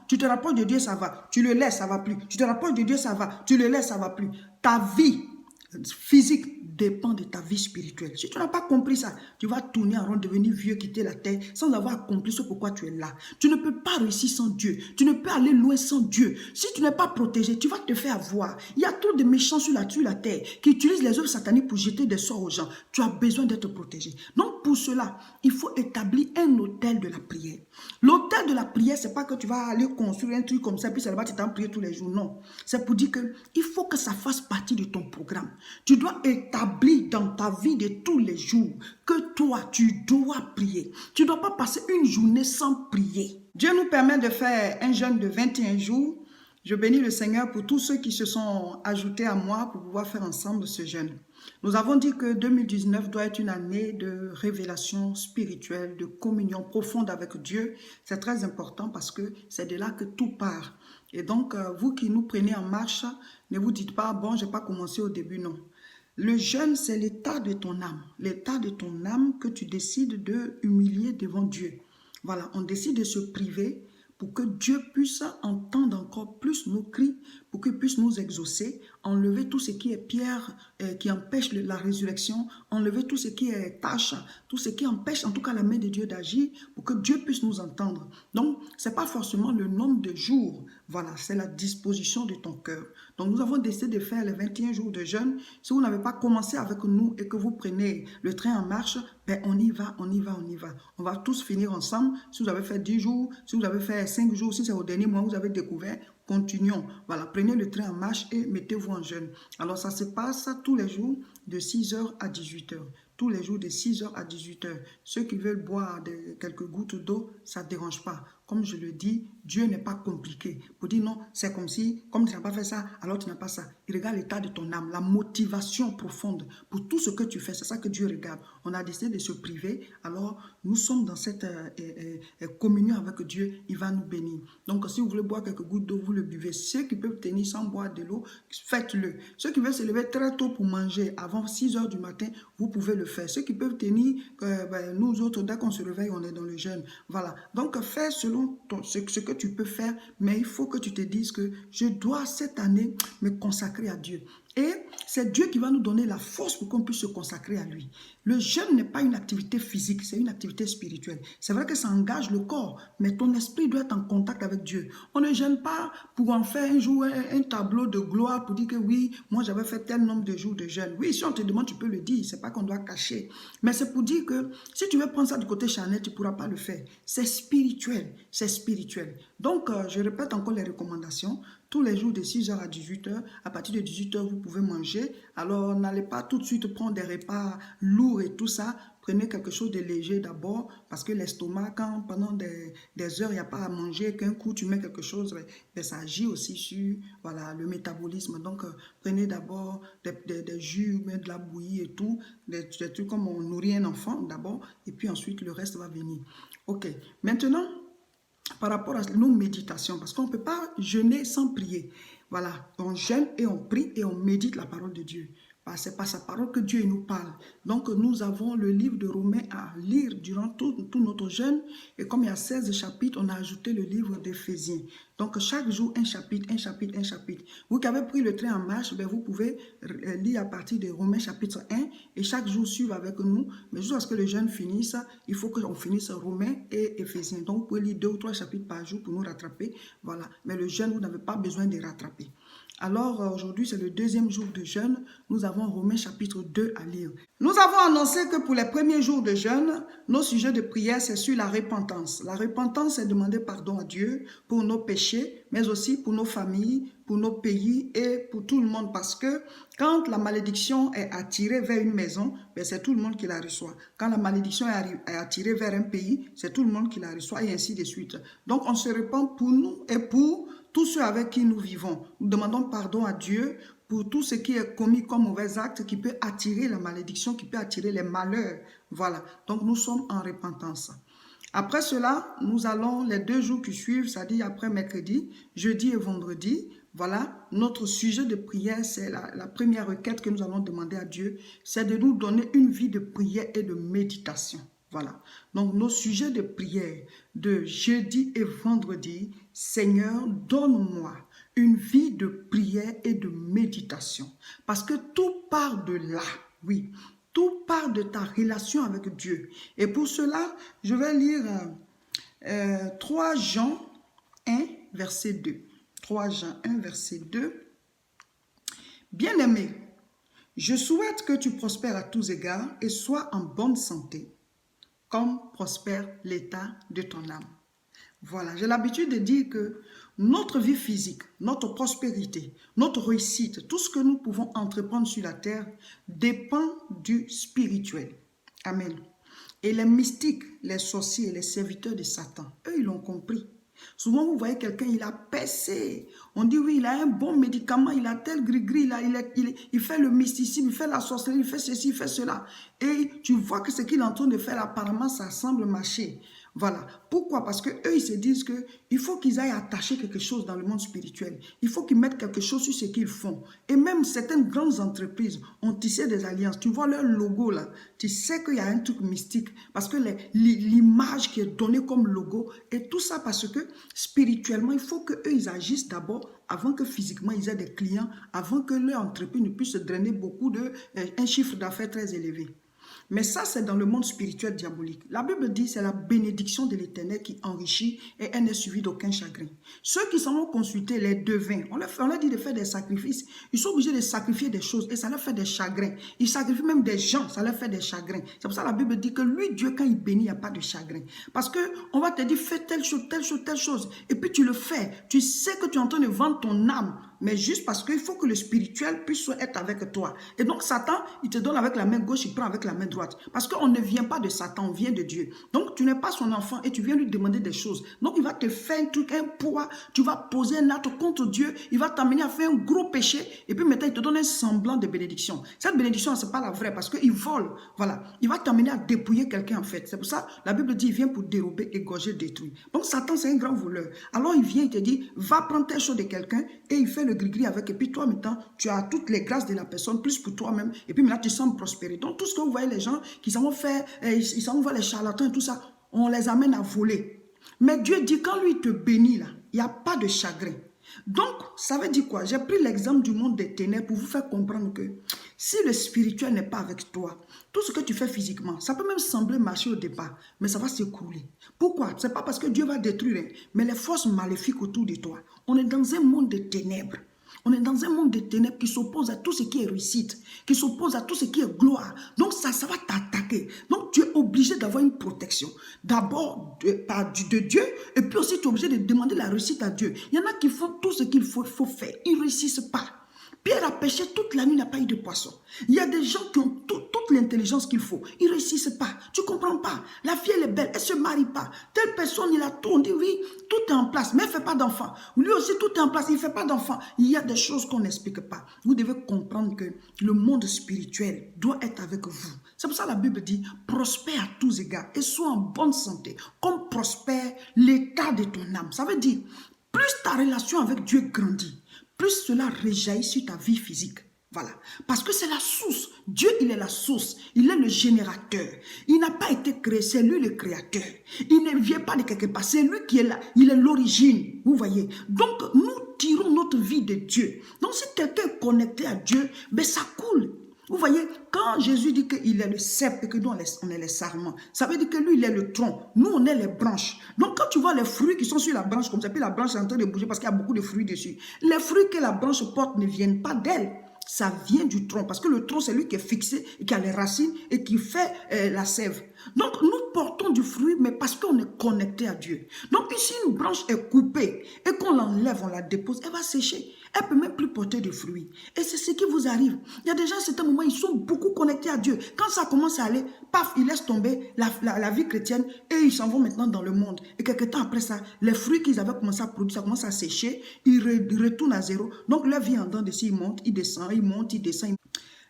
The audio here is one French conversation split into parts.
Tu te rapproches de Dieu, ça va. Tu le laisses, ça va plus. Tu te rapproches de Dieu, ça va. Tu le laisses, ça va plus. Ta vie physique dépend de ta vie spirituelle. Si tu n'as pas compris ça, tu vas tourner en rond, devenir vieux, quitter la terre sans avoir accompli ce pourquoi tu es là. Tu ne peux pas réussir sans Dieu. Tu ne peux aller loin sans Dieu. Si tu n'es pas protégé, tu vas te faire avoir. Il y a trop de méchants sur la terre qui utilisent les œuvres sataniques pour jeter des sorts aux gens. Tu as besoin d'être protégé. Donc pour cela, il faut établir un hôtel de la prière. L'hôtel de la prière, ce n'est pas que tu vas aller construire un truc comme ça, puis ça va t'en prier tous les jours. Non. C'est pour dire qu'il faut que ça fasse partie de ton programme. Tu dois établir dans ta vie de tous les jours que toi, tu dois prier. Tu ne dois pas passer une journée sans prier. Dieu nous permet de faire un jeûne de 21 jours. Je bénis le Seigneur pour tous ceux qui se sont ajoutés à moi pour pouvoir faire ensemble ce jeûne. Nous avons dit que 2019 doit être une année de révélation spirituelle, de communion profonde avec Dieu. C'est très important parce que c'est de là que tout part. Et donc, vous qui nous prenez en marche, ne vous dites pas, bon, je n'ai pas commencé au début, non. Le jeûne, c'est l'état de ton âme. L'état de ton âme que tu décides de humilier devant Dieu. Voilà, on décide de se priver pour que Dieu puisse entendre encore plus nos cris, pour qu'il puisse nous exaucer, enlever tout ce qui est pierre, qui empêche la résurrection, enlever tout ce qui est tâche, tout ce qui empêche en tout cas la main de Dieu d'agir, pour que Dieu puisse nous entendre. Donc, ce n'est pas forcément le nombre de jours, voilà, c'est la disposition de ton cœur. Donc, nous avons décidé de faire les 21 jours de jeûne. Si vous n'avez pas commencé avec nous et que vous prenez le train en marche, ben on y va, on y va, on y va. On va tous finir ensemble. Si vous avez fait 10 jours, si vous avez fait 5 jours, si c'est au dernier mois, vous avez découvert, continuons. Voilà, prenez le train en marche et mettez-vous en jeûne. Alors, ça se passe tous les jours de 6h à 18h. Tous les jours de 6h à 18h. Ceux qui veulent boire quelques gouttes d'eau, ça ne dérange pas. Comme je le dis, Dieu n'est pas compliqué. Pour dire non, c'est comme si, comme tu n'as pas fait ça, alors tu n'as pas ça. Il regarde l'état de ton âme, la motivation profonde pour tout ce que tu fais. C'est ça que Dieu regarde. On a décidé de se priver, alors nous sommes dans cette communion avec Dieu, il va nous bénir. Donc si vous voulez boire quelques gouttes d'eau, vous le buvez. Ceux qui peuvent tenir sans boire de l'eau, faites-le. Ceux qui veulent se lever très tôt pour manger, avant 6h du matin, vous pouvez le faire. Ceux qui peuvent tenir, nous autres, dès qu'on se réveille, on est dans le jeûne. Voilà. Donc fais selon ce que tu peux faire, mais il faut que tu te dises que je dois cette année me consacrer à Dieu. Et c'est Dieu qui va nous donner la force pour qu'on puisse se consacrer à lui. Le jeûne n'est pas une activité physique, c'est une activité spirituelle. C'est vrai que ça engage le corps, mais ton esprit doit être en contact avec Dieu. On ne jeûne pas pour en faire un jour un tableau de gloire pour dire que oui, moi j'avais fait tel nombre de jours de jeûne. Oui, si on te demande, tu peux le dire, c'est pas qu'on doit cacher. Mais c'est pour dire que si tu veux prendre ça du côté charnel, tu ne pourras pas le faire. C'est spirituel, c'est spirituel. Donc, je répète encore les recommandations. Tous les jours de 6h à 18h, à partir de 18h, vous pouvez manger. Alors, n'allez pas tout de suite prendre des repas lourds et tout ça. Prenez quelque chose de léger d'abord, parce que l'estomac, quand pendant des heures, il n'y a pas à manger, qu'un coup tu mets quelque chose, ben, ça agit aussi sur voilà, le métabolisme. Donc, prenez d'abord des jus, de la bouillie et tout, des trucs comme on nourrit un enfant d'abord, et puis ensuite le reste va venir. Ok, maintenant, par rapport à nos méditations, parce qu'on ne peut pas jeûner sans prier. Voilà, on jeûne et on prie et on médite la parole de Dieu. C'est par sa parole que Dieu nous parle. Donc, nous avons le livre de Romains à lire durant tout notre jeûne. Et comme il y a 16 chapitres, on a ajouté le livre d'Éphésiens. Donc, chaque jour, un chapitre, un chapitre, un chapitre. Vous qui avez pris le train en marche, ben, vous pouvez lire à partir de Romains chapitre 1 et chaque jour suivre avec nous. Mais jusqu'à ce que le jeûne finisse, il faut qu'on finisse Romains et Éphésiens. Donc, vous pouvez lire 2 ou 3 chapitres par jour pour nous rattraper. Voilà. Mais le jeûne, vous n'avez pas besoin de rattraper. Alors, aujourd'hui, c'est le deuxième jour de jeûne. Nous avons Romains chapitre 2 à lire. Nous avons annoncé que pour les premiers jours de jeûne, nos sujets de prière, c'est sur la repentance. La repentance, c'est demander pardon à Dieu pour nos péchés, mais aussi pour nos familles, pour nos pays et pour tout le monde. Parce que quand la malédiction est attirée vers une maison, ben c'est tout le monde qui la reçoit. Quand la malédiction est attirée vers un pays, c'est tout le monde qui la reçoit et ainsi de suite. Donc, on se repent pour nous et pour tous ceux avec qui nous vivons. Nous demandons pardon à Dieu pour tout ce qui est commis comme mauvais acte qui peut attirer la malédiction, qui peut attirer les malheurs. Voilà. Donc, nous sommes en repentance. Après cela, nous allons les 2 jours qui suivent, c'est-à-dire après mercredi, jeudi et vendredi. Voilà, notre sujet de prière, c'est la première requête que nous allons demander à Dieu, c'est de nous donner une vie de prière et de méditation. Voilà. Donc, nos sujets de prière de jeudi et vendredi, Seigneur, donne-moi une vie de prière et de méditation. Parce que tout part de là. Oui, tout part de ta relation avec Dieu. Et pour cela, je vais lire 3 Jean 1, verset 2. 3 Jean 1, verset 2. Bien-aimé, je souhaite que tu prospères à tous égards et sois en bonne santé, comme prospère l'état de ton âme. Voilà, j'ai l'habitude de dire que notre vie physique, notre prospérité, notre réussite, tout ce que nous pouvons entreprendre sur la terre dépend du spirituel. Amen. Et les mystiques, les sorciers, les serviteurs de Satan, eux, ils l'ont compris. Souvent, vous voyez quelqu'un, il a percé. On dit, oui, il a un bon médicament, il a tel gris-gris, il fait le mysticisme, il fait la sorcellerie, il fait ceci, il fait cela. Et tu vois que ce qu'il est en train de faire, apparemment, ça semble marcher. Voilà. Pourquoi? Parce que eux, ils se disent qu'il faut qu'ils aillent attacher quelque chose dans le monde spirituel. Il faut qu'ils mettent quelque chose sur ce qu'ils font. Et même certaines grandes entreprises ont tissé des alliances. Tu vois leur logo là, tu sais qu'il y a un truc mystique. Parce que l'image qui est donnée comme logo, et tout ça parce que spirituellement, il faut qu'eux, ils agissent d'abord avant que physiquement, ils aient des clients, avant que leur entreprise ne puisse drainer beaucoup un chiffre d'affaires très élevé. Mais ça, c'est dans le monde spirituel diabolique. La Bible dit c'est la bénédiction de l'Éternel qui enrichit et elle n'est suivie d'aucun chagrin. Ceux qui s'en vont consulter les devins, on leur dit de faire des sacrifices. Ils sont obligés de sacrifier des choses et ça leur fait des chagrins. Ils sacrifient même des gens, ça leur fait des chagrins. C'est pour ça que la Bible dit que lui, Dieu, quand il bénit, il n'y a pas de chagrin. Parce qu'on va te dire fais telle chose, telle chose, telle chose. Et puis tu le fais. Tu sais que tu es en train de vendre ton âme. Mais juste parce qu'il faut que le spirituel puisse être avec toi. Et donc Satan, il te donne avec la main gauche, il prend avec la main droite. Parce qu'on ne vient pas de Satan, on vient de Dieu. Donc tu n'es pas son enfant et tu viens lui demander des choses. Donc il va te faire un truc, un poids, tu vas poser un acte contre Dieu, il va t'amener à faire un gros péché et puis maintenant il te donne un semblant de bénédiction. Cette bénédiction, ce n'est pas la vraie parce qu'il vole. Voilà, il va t'amener à dépouiller quelqu'un en fait. C'est pour ça la Bible dit il vient pour dérober, égorger, détruire. Donc Satan, c'est un grand voleur. Alors il vient, il te dit va prendre telle chose de quelqu'un et il fait le gris-gris avec. Et puis toi maintenant, tu as toutes les grâces de la personne, plus pour toi-même. Et puis maintenant, tu sembles prospérer. Donc tout ce que vous voyez, les gens qui s'en vont faire, ils s'en vont voir les charlatans et tout ça, on les amène à voler. Mais Dieu dit, quand lui te bénit là, il n'y a pas de chagrin. Donc, ça veut dire quoi? J'ai pris l'exemple du monde des ténèbres pour vous faire comprendre que si le spirituel n'est pas avec toi, tout ce que tu fais physiquement, ça peut même sembler marcher au départ, mais ça va s'écrouler. Pourquoi? Ce n'est pas parce que Dieu va détruire, mais les forces maléfiques autour de toi. On est dans un monde de ténèbres. On est dans un monde de ténèbres qui s'oppose à tout ce qui est réussite, qui s'oppose à tout ce qui est gloire. Donc ça va t'attaquer. Donc tu es obligé d'avoir une protection. D'abord de Dieu, et puis aussi tu es obligé de demander la réussite à Dieu. Il y en a qui font tout ce qu'il faut faire. Ils ne réussissent pas. Pierre a pêché toute la nuit, il n'a pas eu de poisson. Il y a des gens qui ont toute l'intelligence qu'il faut. Ils ne réussissent pas. Tu ne comprends pas. La fille, elle est belle. Elle ne se marie pas. Telle personne, il a tout. On dit oui, tout est en place, mais elle ne fait pas d'enfant. Lui aussi, tout est en place, il ne fait pas d'enfant. Il y a des choses qu'on n'explique pas. Vous devez comprendre que le monde spirituel doit être avec vous. C'est pour ça que la Bible dit, prospère à tous égards et sois en bonne santé, comme prospère l'état de ton âme. Ça veut dire, plus ta relation avec Dieu grandit, plus cela rejaillit sur ta vie physique. Voilà. Parce que c'est la source. Dieu, il est la source. Il est le générateur. Il n'a pas été créé. C'est lui le créateur. Il ne vient pas de quelque part. C'est lui qui est là. Il est l'origine. Vous voyez. Donc, nous tirons notre vie de Dieu. Donc, si quelqu'un est connecté à Dieu, ben ça coule. Vous voyez, quand Jésus dit qu'il est le cep et que nous, on est les sarments, ça veut dire que lui, il est le tronc. Nous, on est les branches. Donc, quand tu vois les fruits qui sont sur la branche comme ça, puis la branche est en train de bouger parce qu'il y a beaucoup de fruits dessus, les fruits que la branche porte ne viennent pas d'elle. Ça vient du tronc, parce que le tronc, c'est lui qui est fixé, et qui a les racines et qui fait la sève. Donc, nous portons du fruit, mais parce qu'on est connecté à Dieu. Donc, si une branche est coupée et qu'on l'enlève, on la dépose, elle va sécher. Elle ne peut même plus porter de fruits. Et c'est ce qui vous arrive. Il y a des gens, à certains moments, ils sont beaucoup connectés à Dieu. Quand ça commence à aller, paf, ils laissent tomber la vie chrétienne et ils s'en vont maintenant dans le monde. Et quelques temps après ça, les fruits qu'ils avaient commencé à produire, ça commence à sécher, ils retournent à zéro. Donc, leur vie en dents de scie, ils montent, ils descendent, ils montent, ils descendent.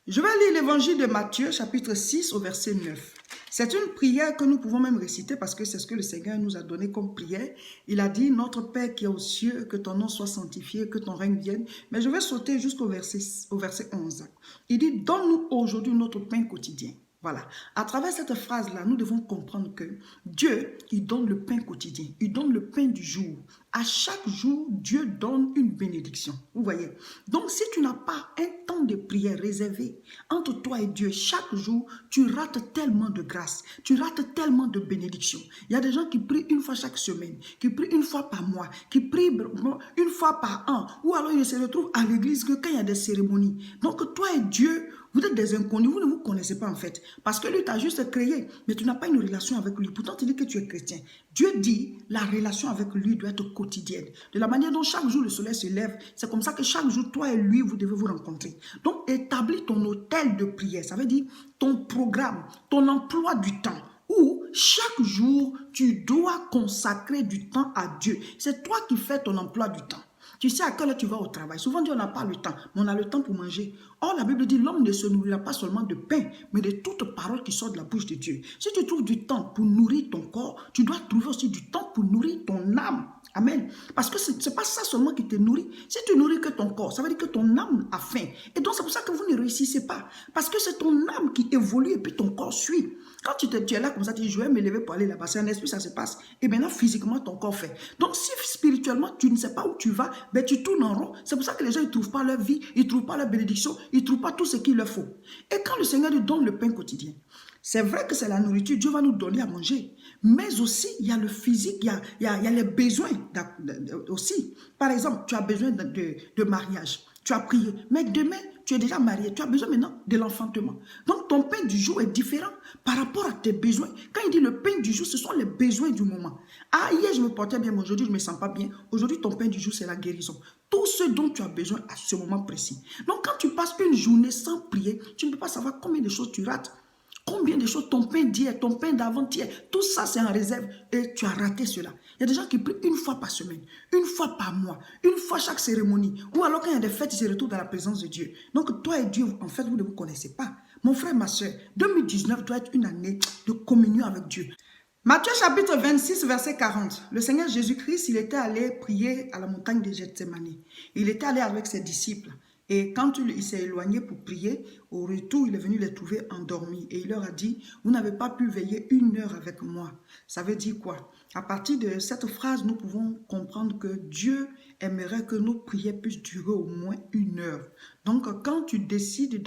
Je vais lire l'évangile de Matthieu, chapitre 6, au verset 9. C'est une prière que nous pouvons même réciter parce que c'est ce que le Seigneur nous a donné comme prière. Il a dit, notre Père qui est aux cieux, que ton nom soit sanctifié, que ton règne vienne. Mais je vais sauter jusqu'au verset 11. Il dit, donne-nous aujourd'hui notre pain quotidien. Voilà. À travers cette phrase-là, nous devons comprendre que Dieu, il donne le pain quotidien. Il donne le pain du jour. À chaque jour, Dieu donne une bénédiction. Vous voyez? Donc, si tu n'as pas un temps de prière réservé entre toi et Dieu, chaque jour, tu rates tellement de grâce. Tu rates tellement de bénédictions. Il y a des gens qui prient une fois chaque semaine, qui prient une fois par mois, qui prient une fois par an, ou alors ils se retrouvent à l'église que quand il y a des cérémonies. Donc, toi et Dieu, vous êtes des inconnus, vous ne vous connaissez pas en fait. Parce que lui t'a juste créé, mais tu n'as pas une relation avec lui. Pourtant, tu dis que tu es chrétien. Dieu dit, la relation avec lui doit être quotidienne. De la manière dont chaque jour le soleil se lève, c'est comme ça que chaque jour, toi et lui, vous devez vous rencontrer. Donc, établis ton hôtel de prière. Ça veut dire ton programme, ton emploi du temps. Où chaque jour, tu dois consacrer du temps à Dieu. C'est toi qui fais ton emploi du temps. Tu sais à quelle heure tu vas au travail. Souvent, on n'a pas le temps, mais on a le temps pour manger. Or, la Bible dit, l'homme ne se nourrira pas seulement de pain, mais de toute parole qui sort de la bouche de Dieu. Si tu trouves du temps pour nourrir ton corps, tu dois trouver aussi du temps pour nourrir ton âme. Amen. Parce que ce n'est pas ça seulement qui te nourrit. Si tu nourris que ton corps, ça veut dire que ton âme a faim. Et donc, c'est pour ça que vous ne réussissez pas. Parce que c'est ton âme qui évolue et puis ton corps suit. Quand tu es là comme ça, tu dis, je vais me lever pour aller là-bas. C'est un esprit, ça se passe. Et maintenant, physiquement, ton corps fait. Donc, si spirituellement, tu ne sais pas où tu vas, ben, tu tournes en rond. C'est pour ça que les gens ne trouvent pas leur vie, ils ne trouvent pas leur bénédiction, ils ne trouvent pas tout ce qu'il leur faut. Et quand le Seigneur lui donne le pain quotidien, c'est vrai que c'est la nourriture, Dieu va nous donner à manger. Mais aussi, il y a le physique, il y a les besoins aussi. Par exemple, tu as besoin de mariage. Tu as prié, mais demain, tu es déjà marié. Tu as besoin maintenant de l'enfantement. Donc, ton pain du jour est différent par rapport à tes besoins. Quand il dit le pain du jour, ce sont les besoins du moment. Ah, hier, je me portais bien, mais aujourd'hui, je ne me sens pas bien. Aujourd'hui, ton pain du jour, c'est la guérison. Tout ce dont tu as besoin à ce moment précis. Donc, quand tu passes une journée sans prier, tu ne peux pas savoir combien de choses tu rates. Combien de choses, ton pain d'hier, ton pain d'avant-hier, tout ça c'est en réserve et tu as raté cela. Il y a des gens qui prient une fois par semaine, une fois par mois, une fois chaque cérémonie, ou alors quand il y a des fêtes, ils se retrouvent dans la présence de Dieu. Donc toi et Dieu, en fait, vous ne vous connaissez pas. Mon frère, ma soeur, 2019 doit être une année de communion avec Dieu. Matthieu chapitre 26, verset 40. Le Seigneur Jésus-Christ, il était allé prier à la montagne de Gethsémani. Il était allé avec ses disciples. Et quand il s'est éloigné pour prier, au retour, il est venu les trouver endormis. Et il leur a dit, vous n'avez pas pu veiller 1 heure avec moi. Ça veut dire quoi? À partir de cette phrase, nous pouvons comprendre que Dieu aimerait que nos prières puissent durer au moins 1 heure. Donc, quand tu décides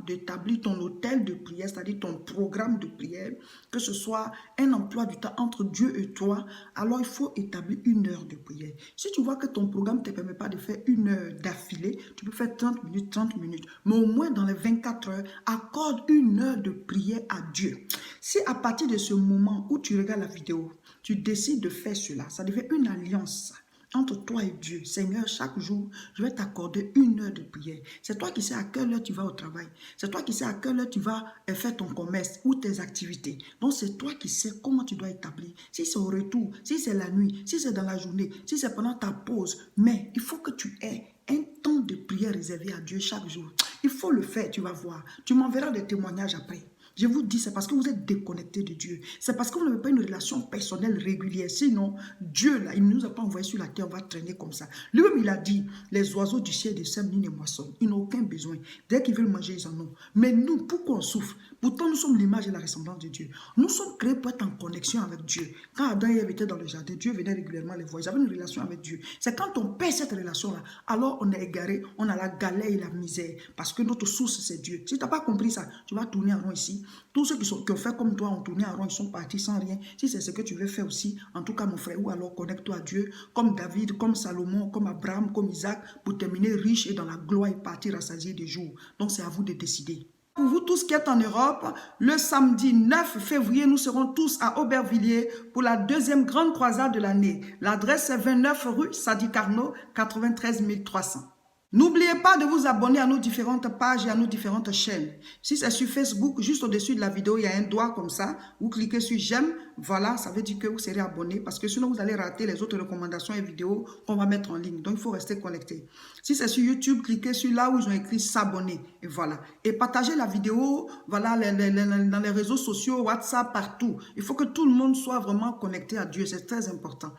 d'établir ton hôtel de prière, c'est-à-dire ton programme de prière, que ce soit un emploi du temps entre Dieu et toi, alors il faut établir 1 heure de prière. Si tu vois que ton programme ne te permet pas de faire 1 heure d'affilée, tu peux faire 30 minutes, 30 minutes. Mais au moins dans les 24 heures, accorde 1 heure de prière à Dieu. Si à partir de ce moment où tu regardes la vidéo, tu décides de faire cela, ça devient une alliance entre toi et Dieu. Seigneur, chaque jour, je vais t'accorder 1 heure de prière. C'est toi qui sais à quelle heure tu vas au travail. C'est toi qui sais à quelle heure tu vas faire ton commerce ou tes activités. Donc, c'est toi qui sais comment tu dois établir. Si c'est au retour, si c'est la nuit, si c'est dans la journée, si c'est pendant ta pause. Mais il faut que tu aies un temps de prière réservé à Dieu chaque jour. Il faut le faire, tu vas voir. Tu m'enverras des témoignages après. Je vous dis, c'est parce que vous êtes déconnecté de Dieu. C'est parce que vous n'avez pas une relation personnelle régulière. Sinon, Dieu, là, il ne nous a pas envoyé sur la terre, on va traîner comme ça. Lui-même, il a dit, les oiseaux du ciel ne sèment ni ne moissonnent. Ils n'ont aucun besoin. Dès qu'ils veulent manger, ils en ont. Mais nous, pourquoi on souffre? Pourtant, nous sommes l'image et la ressemblance de Dieu. Nous sommes créés pour être en connexion avec Dieu. Quand Adam et Ève étaient dans le jardin, Dieu venait régulièrement les voir. Ils avaient une relation avec Dieu. C'est quand on perd cette relation-là, alors on est égaré, on a la galère et la misère. Parce que notre source, c'est Dieu. Si tu n'as pas compris ça, tu vas tourner en rond ici. Tous ceux qui ont fait comme toi ont tourné en rond, ils sont partis sans rien. Si c'est ce que tu veux faire aussi, en tout cas mon frère, ou alors connecte-toi à Dieu, comme David, comme Salomon, comme Abraham, comme Isaac, pour terminer riche et dans la gloire et partir rassasié des jours. Donc c'est à vous de décider. Pour vous tous qui êtes en Europe, le samedi 9 février, nous serons tous à Aubervilliers pour la deuxième grande croisade de l'année. L'adresse est 29 rue Sadi Carnot, 93 300. N'oubliez pas de vous abonner à nos différentes pages et à nos différentes chaînes. Si c'est sur Facebook, juste au-dessus de la vidéo, il y a un doigt comme ça. Vous cliquez sur j'aime. Voilà, ça veut dire que vous serez abonné parce que sinon vous allez rater les autres recommandations et vidéos qu'on va mettre en ligne. Donc, il faut rester connecté. Si c'est sur YouTube, cliquez sur là où ils ont écrit s'abonner. Et voilà. Et partagez la vidéo, voilà, dans les réseaux sociaux, WhatsApp, partout. Il faut que tout le monde soit vraiment connecté à Dieu. C'est très important.